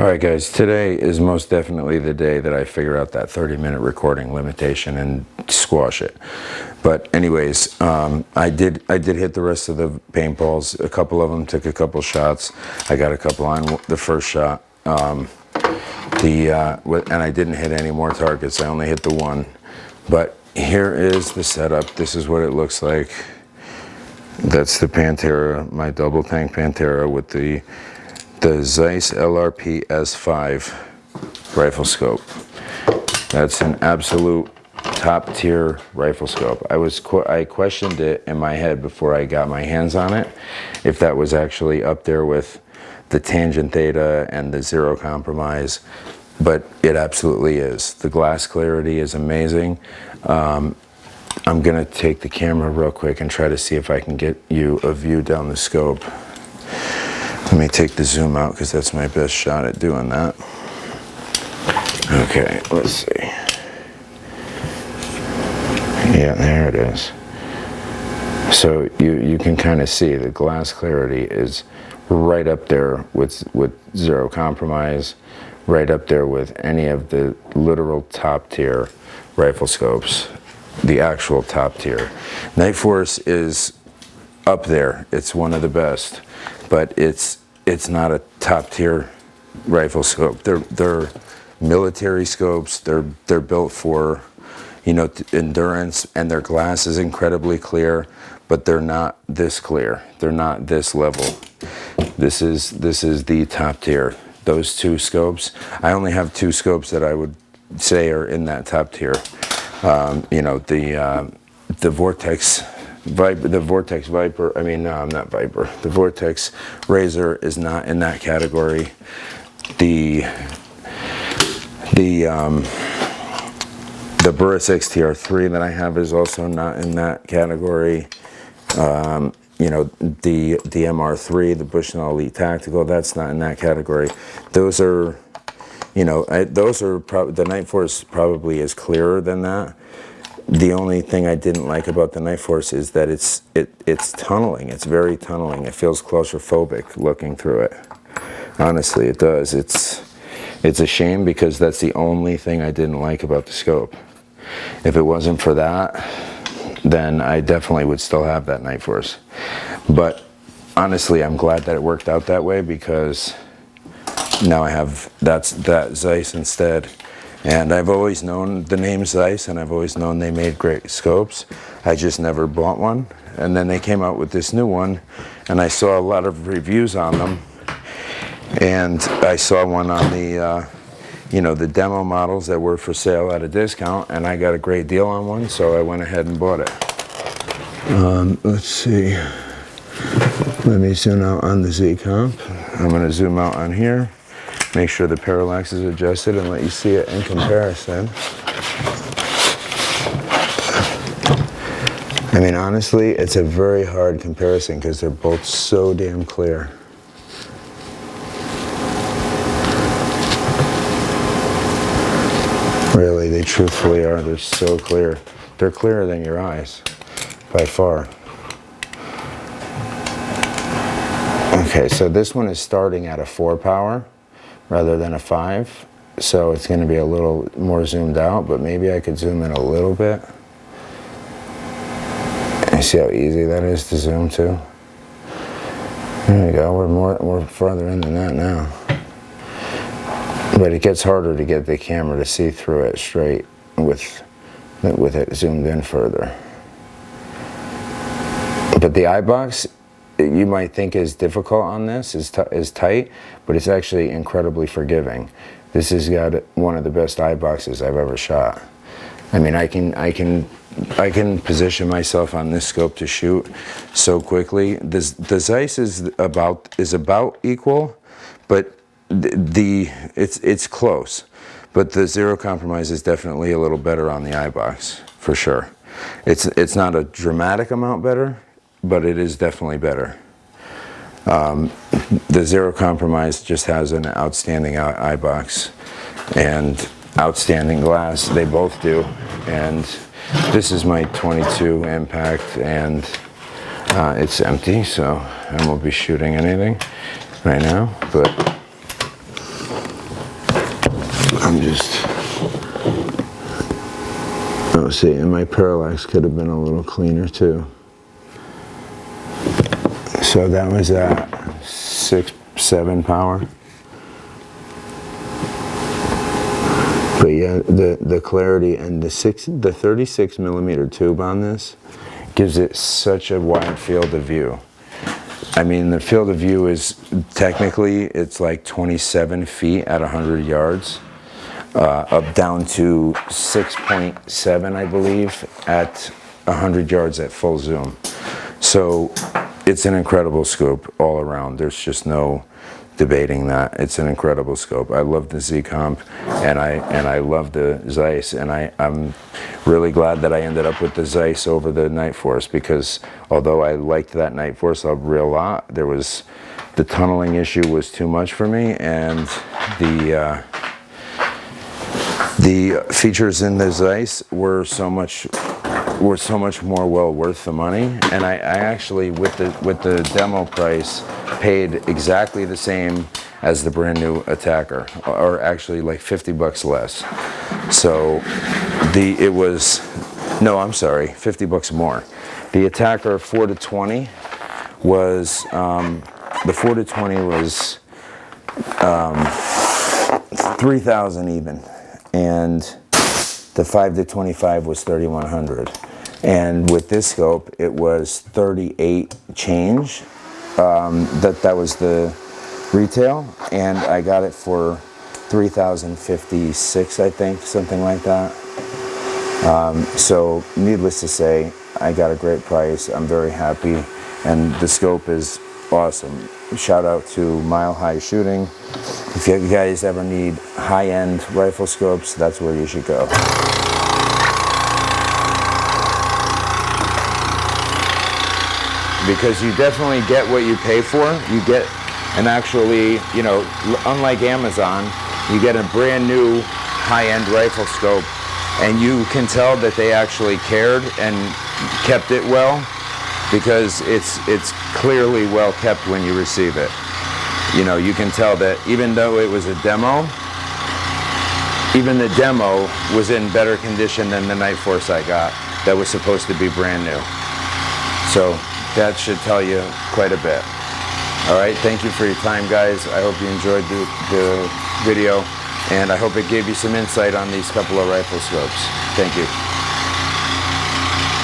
Alright guys, today is most definitely the day that I figure out that 30-minute recording limitation and squash it. But anyways, I did hit the rest of the paintballs. A couple of them took a couple shots. I got a couple on the first shot. And I didn't hit any more targets. I only hit the one. But here is the setup. This is what it looks like. That's the Pantera, my double tank Pantera with the Zeiss LRPS5 rifle scope. That's an absolute top tier rifle scope. I questioned it in my head before I got my hands on it, if that was actually up there with the Tangent Theta and the Zero Compromise, but it absolutely is. The glass clarity is amazing. I'm gonna take the camera real quick and try to see if I can get you a view down the scope. Let me take the zoom out because that's my best shot at doing that. Okay, let's see. Yeah, there it is. So you can kind of see the glass clarity is right up there with Zero Compromise, right up there with any of the literal top tier rifle scopes, the actual top tier. Night Force is up there. It's one of the best, but it's not a top tier rifle scope. They're military scopes. They're built for, you know, endurance, and their glass is incredibly clear, but they're not this clear. They're not this level. This is the top tier. Those two scopes. I only have two scopes that I would say are in that top tier. You know, the Vortex Viper, the Vortex Viper, I mean, no, not Viper. The Vortex Razor is not in that category. The Burris XTR3 that I have is also not in that category. You know, the MR3, the Bushnell Elite Tactical, that's not in that category. Those are, you know, those are probably, the Night Force probably is clearer than that. The only thing I didn't like about the Night Force is that it's tunneling. It's very tunneling. It feels claustrophobic looking through it. Honestly, it does. It's a shame because that's the only thing I didn't like about the scope. If it wasn't for that, then I definitely would still have that Night Force. But honestly, I'm glad that it worked out that way because now I have that Zeiss instead. And I've always known the name Zeiss, and I've always known they made great scopes. I just never bought one. And then they came out with this new one, and I saw a lot of reviews on them. And I saw one on the, you know, the demo models that were for sale at a discount, and I got a great deal on one, so I went ahead and bought it. Let's see. Let me zoom out on the Z Comp. I'm going to zoom out on here. Make sure the parallax is adjusted and let you see it in comparison. I mean, honestly, it's a very hard comparison because they're both so damn clear. Really, they truthfully are. They're so clear. They're clearer than your eyes, by far. Okay, so this one is starting at a 4 power. Rather than a 5, so it's going to be a little more zoomed out, but maybe I could zoom in a little bit. You see how easy that is to zoom to? There we go, we're farther in than that now. But it gets harder to get the camera to see through it straight with it zoomed in further. But the eye box, you might think is difficult on this, is tight, but it's actually incredibly forgiving. This has got one of the best eye boxes I've ever shot. I mean, I can position myself on this scope to shoot so quickly. The Zeiss is about equal, but it's close. But the Zero Compromise is definitely a little better on the eye box, for sure. It's not a dramatic amount better, but it is definitely better. The Zero Compromise just has an outstanding eye box and outstanding glass. They both do. And this is my 22 impact, and it's empty, so I won't be shooting anything right now. But I'm just, oh, see, and my parallax could have been a little cleaner too. So that was at 6-7 power. But yeah, the clarity and the 36 millimeter tube on this gives it such a wide field of view. I mean, the field of view is technically, it's like 27 feet at 100 yards, up down to 6.7, I believe, at 100 yards at full zoom. So it's an incredible scope all around. There's just no debating that. It's an incredible scope. I love the Z-Comp, and I love the Zeiss, and I'm really glad that I ended up with the Zeiss over the Night Force, because although I liked that Night Force a real lot, there was, the tunneling issue was too much for me, and the features in the Zeiss were so much more well worth the money. And I actually, with the demo price, paid exactly the same as the brand new Attacker, or actually like 50 bucks less. So it was, no, I'm sorry, 50 bucks more. The Attacker 4-20 was, the 4-20 was 3,000 even, and the 5-25 was 3,100. And with this scope, it was 38 change. That was the retail, and I got it for 3,056, I think, something like that. So needless to say, I got a great price. I'm very happy, and the scope is awesome. Shout out to Mile High Shooting. If you guys ever need high-end rifle scopes, that's where you should go. Because you definitely get what you pay for. You get an actually, you know, unlike Amazon, you get a brand new high-end rifle scope, and you can tell that they actually cared and kept it well, because it's clearly well kept when you receive it. You know, you can tell that even though it was a demo, even the demo was in better condition than the Night Force I got that was supposed to be brand new. So that should tell you quite a bit. All right, thank you for your time, guys. I hope you enjoyed the video, and I hope it gave you some insight on these couple of rifle scopes. Thank you.